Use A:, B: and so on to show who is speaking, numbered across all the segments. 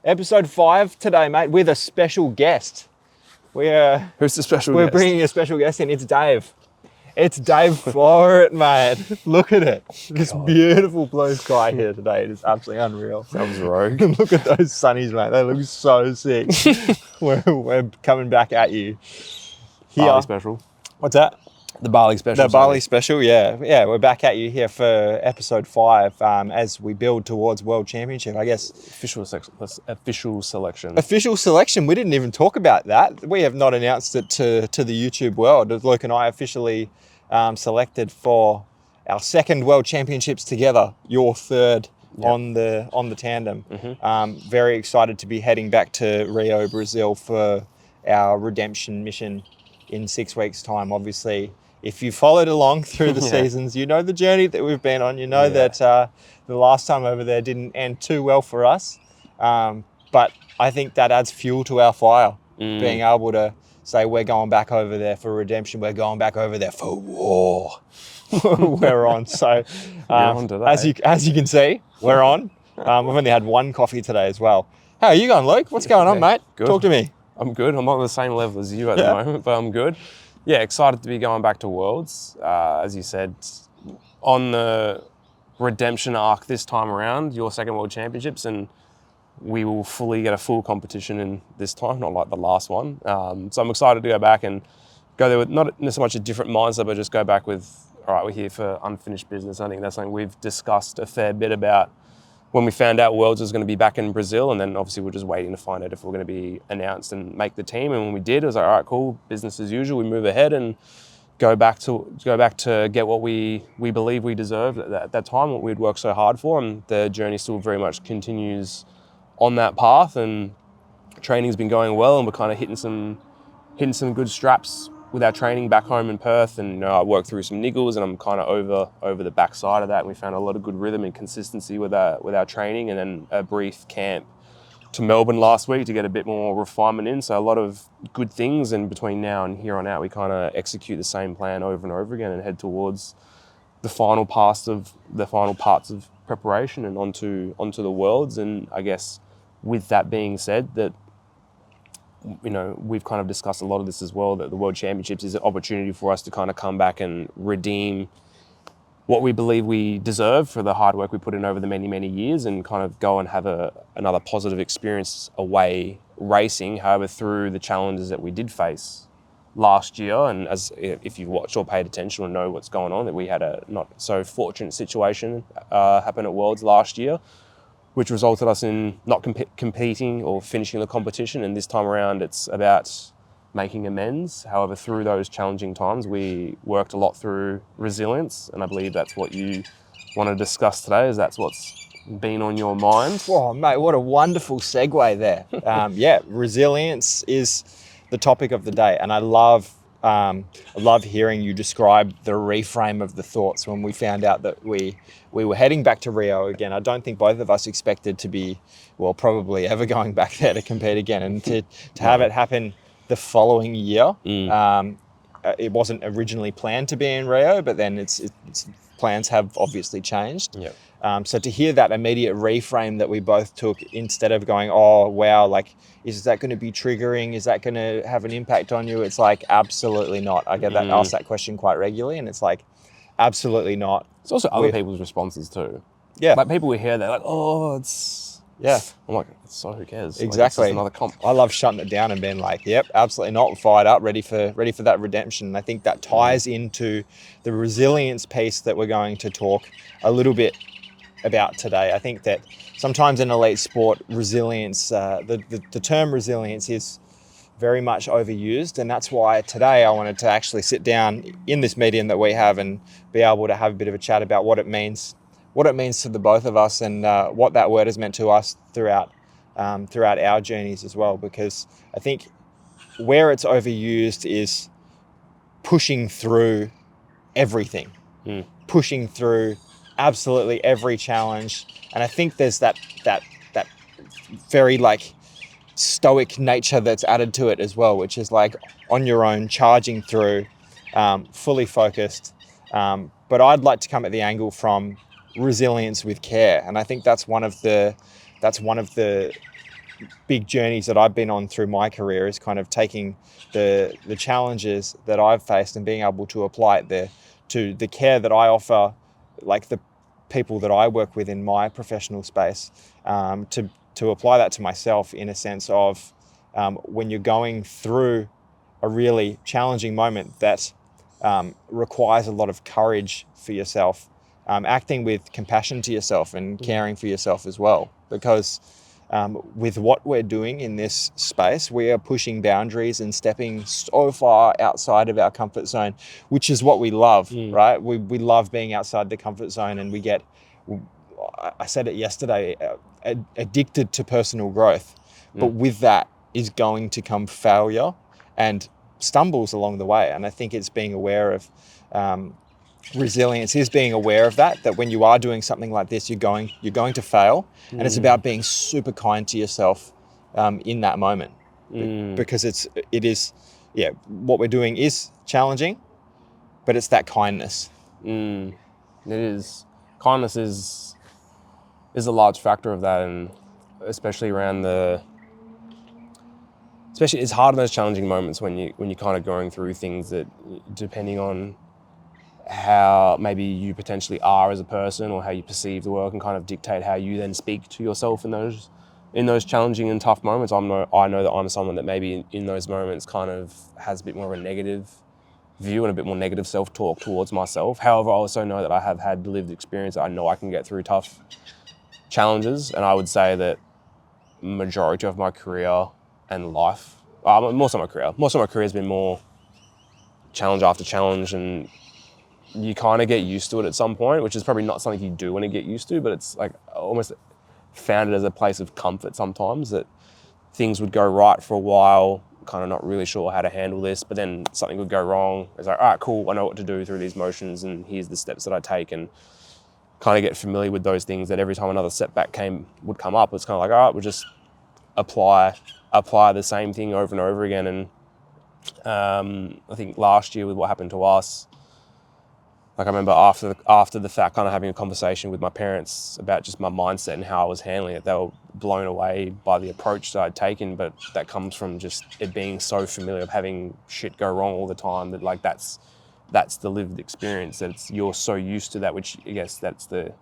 A: Episode 5 today, mate, with a special guest.
B: Who's the special
A: We're
B: guest?
A: bringing a special guest in. It's Dave. It's Dave for it, mate. Look at it. This beautiful blue sky here today. It is absolutely unreal.
B: That was rogue.
A: Look at those sunnies, mate. They look so sick. we're coming back at you. Here.
B: Barley special.
A: What's that?
B: The barley special.
A: The barley special, yeah. We're back at you here for episode 5 as we build towards World Championship, I guess.
B: Official selection.
A: Official selection. We didn't even talk about that. We have not announced it to the YouTube world. Luke and I officially selected for our second World Championships together. Your third on the tandem.
B: Mm-hmm.
A: Very excited to be heading back to Rio, Brazil for our redemption mission in 6 weeks' time. Obviously, if you followed along through the seasons, you know the journey that we've been on. You know that the last time over there didn't end too well for us. But I think that adds fuel to our fire, being able to say we're going back over there for redemption. We're going back over there for war. We're on. So as you can see, we're on. We've only had one coffee today as well. How are you going, Luke? What's going on, mate?
B: Good.
A: Talk to me.
B: I'm good. I'm not on the same level as you at the moment, but I'm good. Yeah, excited to be going back to Worlds. As you said, on the redemption arc this time around, your second World Championships, and we will fully get a full competition in this time, not like the last one. So I'm excited to go back and go there with not so much a different mindset, but just go back with, all right, we're here for unfinished business. I think that's something we've discussed a fair bit about when we found out Worlds was going to be back in Brazil, and then obviously we're just waiting to find out if we're going to be announced and make the team. And when we did, it was like, all right, cool, business as usual. We move ahead and go back to get what we believe we deserved at that time, what we'd worked so hard for. And the journey still very much continues on that path. And training's been going well, and we're kind of hitting some good straps with our training back home in Perth. And I worked through some niggles, and I'm kind of over the backside of that. And we found a lot of good rhythm and consistency with our training, and then a brief camp to Melbourne last week to get a bit more refinement in. So a lot of good things, and between now and here on out, we kind of execute the same plan over and over again and head towards the final parts of preparation and onto the Worlds. And I guess with that being said, that we've kind of discussed a lot of this as well, that the World Championships is an opportunity for us to kind of come back and redeem what we believe we deserve for the hard work we put in over the many, many years, and kind of go and have another positive experience away racing. However, through the challenges that we did face last year, and as if you've watched or paid attention or know what's going on, that we had a not so fortunate situation happen at Worlds last year, which resulted us in not competing or finishing the competition. And this time around, it's about making amends. However, through those challenging times, we worked a lot through resilience. And I believe that's what you want to discuss today, is that's what's been on your mind.
A: Oh, mate, what a wonderful segue there. Resilience is the topic of the day. And I love hearing you describe the reframe of the thoughts when we found out that we were heading back to Rio again. I don't think both of us expected to be, probably ever going back there to compete again, and to have it happen the following year. It wasn't originally planned to be in Rio, but then its plans have obviously changed. So to hear that immediate reframe that we both took, instead of going, oh wow, like, is that going to be triggering? Is that going to have an impact on you? It's like, absolutely not. I get asked that question quite regularly, and it's like, absolutely not.
B: It's also other people's responses too.
A: Yeah.
B: Like people we hear, they're like, oh, it's...
A: Yeah.
B: I'm like, so who cares?
A: Exactly.
B: Like, another comp.
A: I love shutting it down and being like, yep, absolutely not, fired up, ready for that redemption. And I think that ties into the resilience piece that we're going to talk a little bit about today. I think that sometimes in elite sport, resilience, the term resilience is very much overused, and that's why today I wanted to actually sit down in this medium that we have and be able to have a bit of a chat about what it means to the both of us, and what that word has meant to us throughout our journeys as well. Because I think where it's overused is pushing through everything, pushing through absolutely every challenge. And I think there's that very like stoic nature that's added to it as well, which is like on your own, charging through, fully focused. But I'd like to come at the angle from resilience with care. And I think that's one of the big journeys that I've been on through my career is kind of taking the challenges that I've faced and being able to apply it there to the care that I offer, like the people that I work with in my professional space, to apply that to myself in a sense of when you're going through a really challenging moment that requires a lot of courage for yourself, acting with compassion to yourself and caring for yourself as well. Because with what we're doing in this space, we are pushing boundaries and stepping so far outside of our comfort zone, which is what we love, right? We love being outside the comfort zone, and we get, I said it yesterday, addicted to personal growth. But with that is going to come failure and stumbles along the way. And I think it's being aware of resilience is being aware of that when you are doing something like this, you're going to fail. And it's about being super kind to yourself in that moment, because it is, what we're doing is challenging, but it's that kindness.
B: It is. Kindness is a large factor of that, and especially around especially it's hard in those challenging moments when you're kind of going through things that, depending on how maybe you potentially are as a person or how you perceive the world, can kind of dictate how you then speak to yourself in those challenging and tough moments. I know that I'm someone that maybe in those moments kind of has a bit more of a negative view and a bit more negative self-talk towards myself. However, I also know that I have had lived experience. I know I can get through tough challenges, and I would say that majority of my career and life, most of my career has been more challenge after challenge, and you kind of get used to it at some point, which is probably not something you do want to get used to, but it's like almost found it as a place of comfort sometimes, that things would go right for a while, kind of not really sure how to handle this, but then something would go wrong. It's like, all right, cool, I know what to do through these motions, and here's the steps that I take, and kind of get familiar with those things, that every time another setback would come up, it's kind of like, all right, we'll just apply the same thing over and over again. And I think last year with what happened to us, like I remember after the fact, kind of having a conversation with my parents about just my mindset and how I was handling it. They were blown away by the approach that I'd taken, but that comes from just it being so familiar, of having shit go wrong all the time, that like that's the lived experience, that you're so used to that, which I guess that's the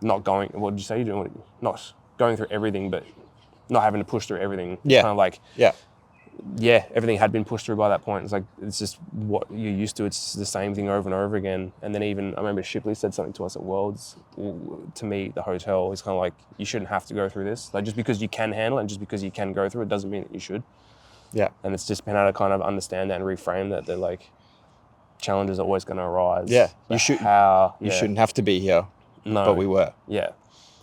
B: not going, what did you say you're doing? Not going through everything, but not having to push through everything. It's kind of like, everything had been pushed through by that point. It's like, it's just what you're used to. It's the same thing over and over again. And then even, I remember Shipley said something to us at Worlds, to me, the hotel. He's kind of like, you shouldn't have to go through this. Like, just because you can handle it and just because you can go through it doesn't mean that you should.
A: Yeah.
B: And it's just been able to kind of understand that and reframe that, that like, challenges are always going to arise.
A: Yeah. You shouldn't have to be here.
B: No.
A: But we were.
B: Yeah.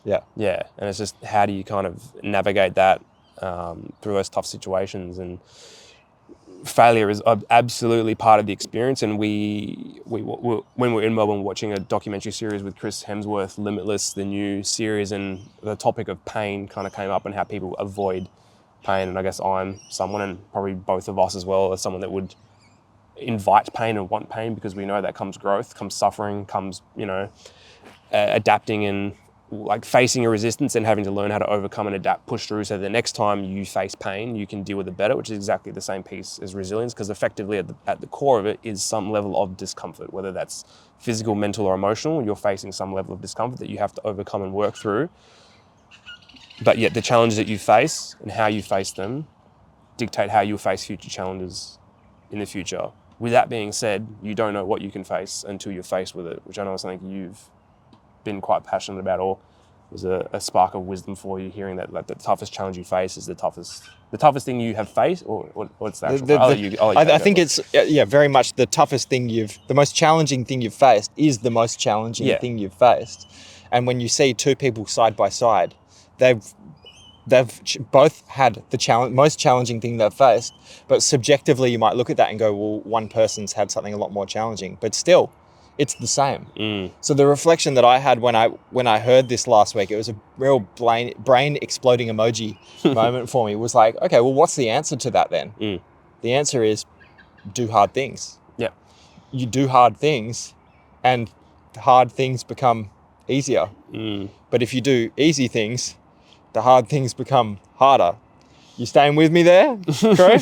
A: Yeah.
B: Yeah. And it's just, how do you kind of navigate that through those tough situations? And failure is absolutely part of the experience. And we when we were in Melbourne watching a documentary series with Chris Hemsworth, Limitless, the new series, and the topic of pain kind of came up and how people avoid pain. And I guess I'm someone, and probably both of us as well, as someone that would invite pain and want pain, because we know that comes growth, comes suffering, comes, adapting and like facing a resistance and having to learn how to overcome and adapt, push through, so the next time you face pain, you can deal with it better, which is exactly the same piece as resilience, because effectively at the core of it is some level of discomfort, whether that's physical, mental, or emotional. You're facing some level of discomfort that you have to overcome and work through. But yet the challenges that you face and how you face them dictate how you'll face future challenges in the future. With that being said, you don't know what you can face until you're faced with it, which I know is something you've been quite passionate about, or was a spark of wisdom for you, hearing that like the toughest challenge you face is the toughest thing you have faced, or what's the actual?
A: I think it's very much the toughest thing the most challenging thing you've faced is the most challenging thing you've faced. And when you see two people side by side, they've both had the most challenging thing they've faced, but subjectively you might look at that and go, well, one person's had something a lot more challenging, but still, it's the same. So the reflection that I had when I heard this last week, it was a real brain exploding emoji moment for me. It was like, okay, well, what's the answer to that then? The answer is do hard things.
B: Yeah.
A: You do hard things, and hard things become easier. But if you do easy things, the hard things become harder. You staying with me there, Crow?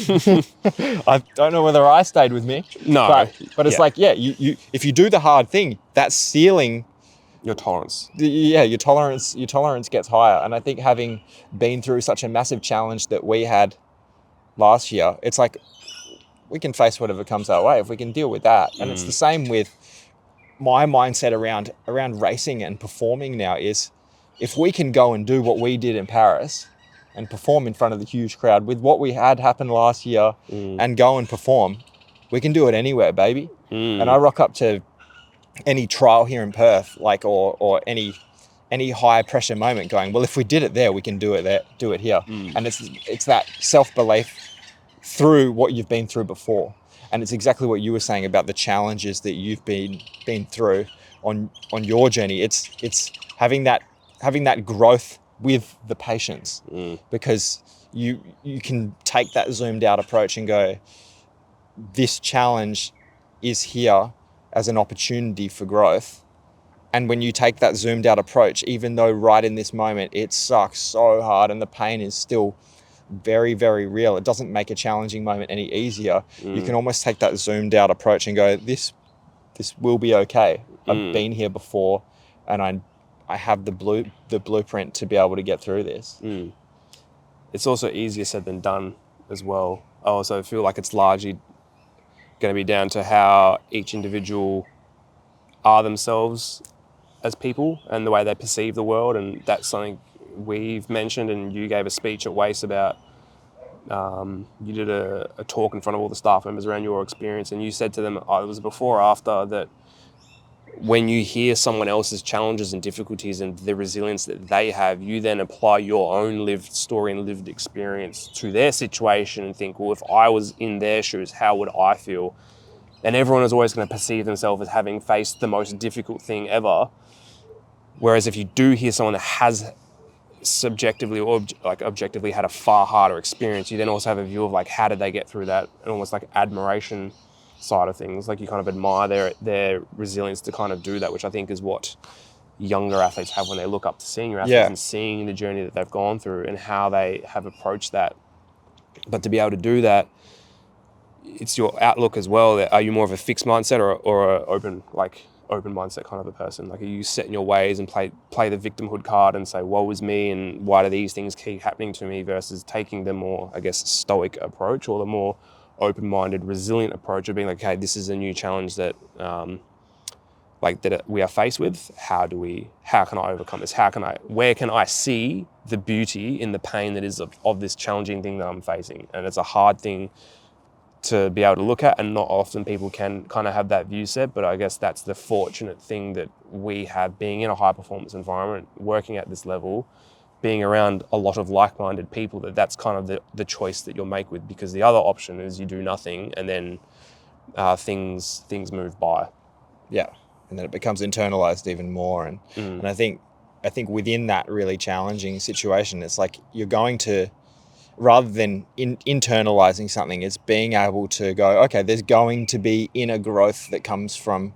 A: I don't know whether I stayed with me.
B: No.
A: But it's like, you if you do the hard thing, that ceiling,
B: Your tolerance.
A: your tolerance gets higher. And I think having been through such a massive challenge that we had last year, it's like we can face whatever comes our way if we can deal with that. And it's the same with my mindset around racing and performing now is if we can go and do what we did in Paris and perform in front of the huge crowd with what we had happen last year and go and perform, we can do it anywhere, baby. And I rock up to any trial here in Perth, like or any high pressure moment going, well, if we did it there, we can do it there, do it here. And it's that self-belief through what you've been through before. And it's exactly what you were saying about the challenges that you've been through on your journey. It's having that growth with the patience, because you can take that zoomed out approach and go, this challenge is here as an opportunity for growth. And when you take that zoomed out approach, even though right in this moment it sucks so hard and the pain is still very, very real, it doesn't make a challenging moment any easier. You can almost take that zoomed out approach and go, this will be okay. I've been here before, and I have the blueprint to be able to get through this.
B: It's also easier said than done as well. I also feel like it's largely going to be down to how each individual are themselves as people and the way they perceive the world. And that's something we've mentioned, and you gave a speech at Waste about, you did a talk in front of all the staff members around your experience, and you said to them, it was before or after, that when you hear someone else's challenges and difficulties and the resilience that they have, you then apply your own lived story and lived experience to their situation and think, well, if I was in their shoes, how would I feel? And everyone is always going to perceive themselves as having faced the most difficult thing ever. Whereas if you do hear someone that has subjectively or objectively had a far harder experience, you then also have a view of like, how did they get through that? And almost like admiration side of things, like you kind of admire their resilience to kind of do that, which I think is what younger athletes have when they look up to senior athletes and seeing the journey that they've gone through and how they have approached that. But to be able to do that, it's your outlook as well. Are you more of a fixed mindset or an open mindset kind of a person? Like, are you set in your ways and play the victimhood card and say, woe is me, and why do these things keep happening to me, versus taking the more, I guess, stoic approach or the more open-minded, resilient approach of being like, okay, this is a new challenge that we are faced with. How can I overcome this? Where can I see the beauty in the pain that is of this challenging thing that I'm facing? And it's a hard thing to be able to look at, and not often people can kind of have that view set, but I guess that's the fortunate thing that we have, being in a high performance environment, working at this level, being around a lot of like-minded people, that's kind of the choice that you'll make with, because the other option is you do nothing and then things move by.
A: Yeah, and then it becomes internalized even more. And I think within that really challenging situation, it's like you're going to, rather than internalizing something, it's being able to go, okay, there's going to be inner growth that comes from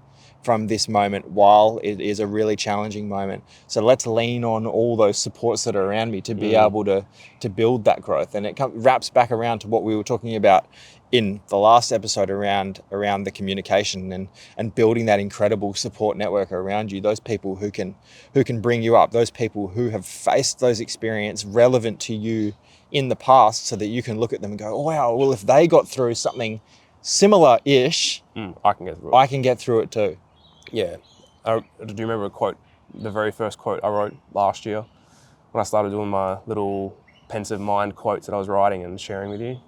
A: this moment while it is a really challenging moment. So let's lean on all those supports that are around me to be able to build that growth. And it wraps back around to what we were talking about in the last episode around the communication and building that incredible support network around you, those people who can bring you up, those people who have faced those experiences relevant to you in the past, so that you can look at them and go, oh, wow, well, if they got through something similar-ish,
B: I
A: can get through it too.
B: Yeah. Do you remember a quote, the very first quote I wrote last year when I started doing my little pensive mind quotes that I was writing and sharing with you?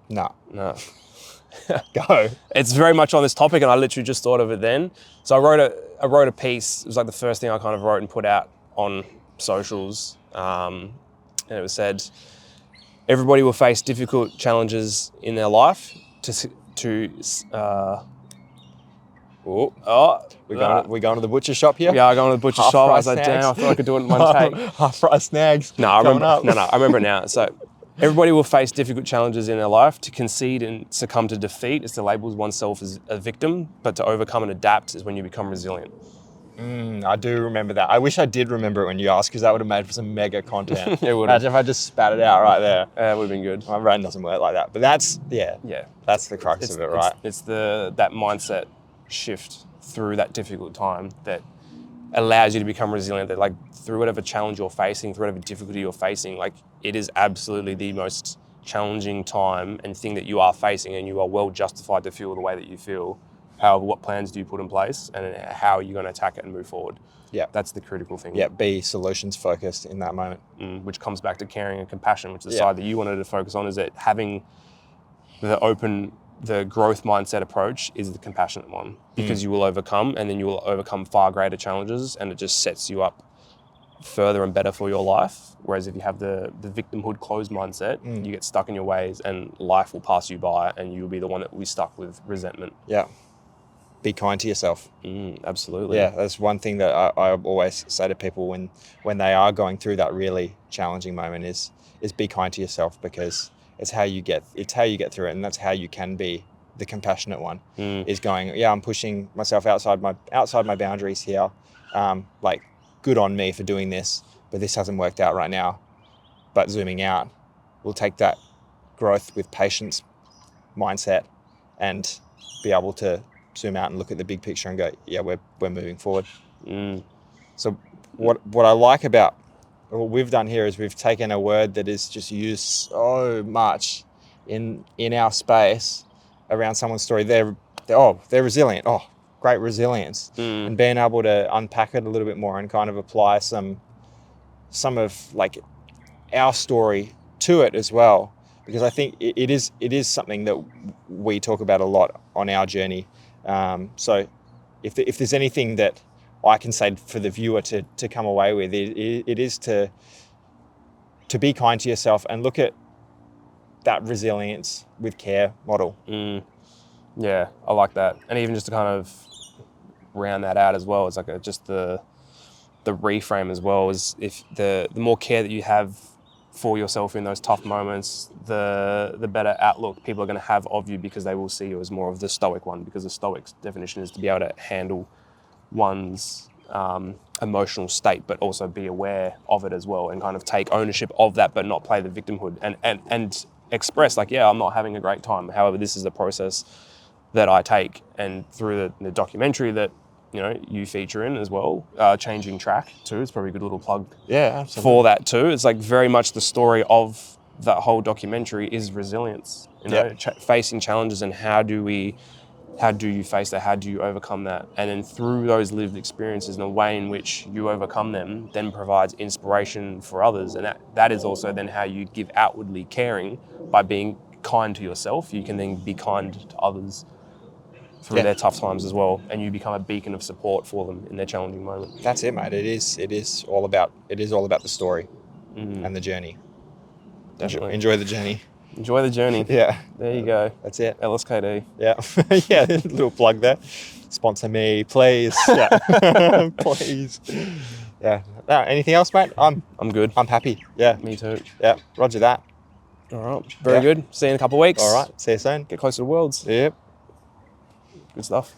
A: No.
B: Go. It's very much on this topic, and I literally just thought of it then. So I wrote a piece. It was like the first thing I kind of wrote and put out on socials. And it was said, everybody will face difficult challenges in their life
A: we going to the butcher shop here?
B: Yeah, I going to the butcher shop. I was like, damn, I thought I could do it in one take.
A: Half-price snags.
B: No, I remember it now. So everybody will face difficult challenges in their life. To concede and succumb to defeat is to label oneself as a victim, but to overcome and adapt is when you become resilient.
A: I do remember that. I wish I did remember it when you asked, because that would have made for some mega content.
B: It would.
A: Imagine if I just spat it out right there.
B: It would have been good.
A: My brain doesn't work like that. But that's, that's the crux of it, right?
B: It's that mindset shift through that difficult time that allows you to become resilient, that like through whatever challenge you're facing, through whatever difficulty you're facing, like it is absolutely the most challenging time and thing that you are facing, and you are well justified to feel the way that you feel. However, what plans do you put in place, and how are you going to attack it and move forward?
A: Yeah.
B: That's the critical thing.
A: Yeah, be solutions focused in that moment.
B: Which comes back to caring and compassion, which is the side that you wanted to focus on, is that having the growth mindset approach is the compassionate one, because you will overcome, and then you will overcome far greater challenges, and it just sets you up further and better for your life. Whereas if you have the victimhood closed mindset, you get stuck in your ways and life will pass you by, and you'll be the one that will be stuck with resentment.
A: Yeah. Be kind to yourself.
B: Absolutely.
A: Yeah, that's one thing that I always say to people when they are going through that really challenging moment is be kind to yourself, because it's how you get through it, and that's how you can be the compassionate one. Is going, I'm pushing myself outside my boundaries here. Like, good on me for doing this, but this hasn't worked out right now. But zooming out, we'll take that growth with patience mindset and be able to zoom out and look at the big picture and go, we're moving forward. So what I like about what we've done here is we've taken a word that is just used so much in our space around someone's story. They're resilient. Oh, great resilience. And being able to unpack it a little bit more and kind of apply some of like our story to it as well, because I think it is something that we talk about a lot on our journey. So if there's anything that I can say for the viewer to come away with, it is to be kind to yourself and look at that resilience with care model.
B: Yeah, I like that. And even just to kind of round that out as well, it's like just the reframe as well, is if the more care that you have for yourself in those tough moments, the better outlook people are going to have of you, because they will see you as more of the stoic one, because the stoic's definition is to be able to handle one's emotional state, but also be aware of it as well, and kind of take ownership of that, but not play the victimhood, and express like, I'm not having a great time. However, this is a process that I take. And through the documentary that you feature in as well, Changing Track too, it's probably a good little plug for that too. It's like very much the story of that whole documentary is resilience, facing challenges, and how do you face that? How do you overcome that? And then through those lived experiences and the way in which you overcome them then provides inspiration for others. And that is also then how you give outwardly caring. By being kind to yourself, you can then be kind to others through their tough times as well, and you become a beacon of support for them in their challenging moment.
A: That's it, mate. It is all about the story and the journey.
B: Definitely.
A: Enjoy the journey.
B: Enjoy the journey.
A: Yeah.
B: There you go.
A: That's it.
B: LSKD.
A: Yeah. Yeah, little plug there. Sponsor me, please. Yeah. Please. Yeah. Anything else, mate? I'm
B: good.
A: I'm happy. Yeah.
B: Me too.
A: Yeah. Roger that.
B: All right. Very good. See you in a couple of weeks.
A: All right. See you soon.
B: Get closer to Worlds.
A: Yep.
B: Good stuff.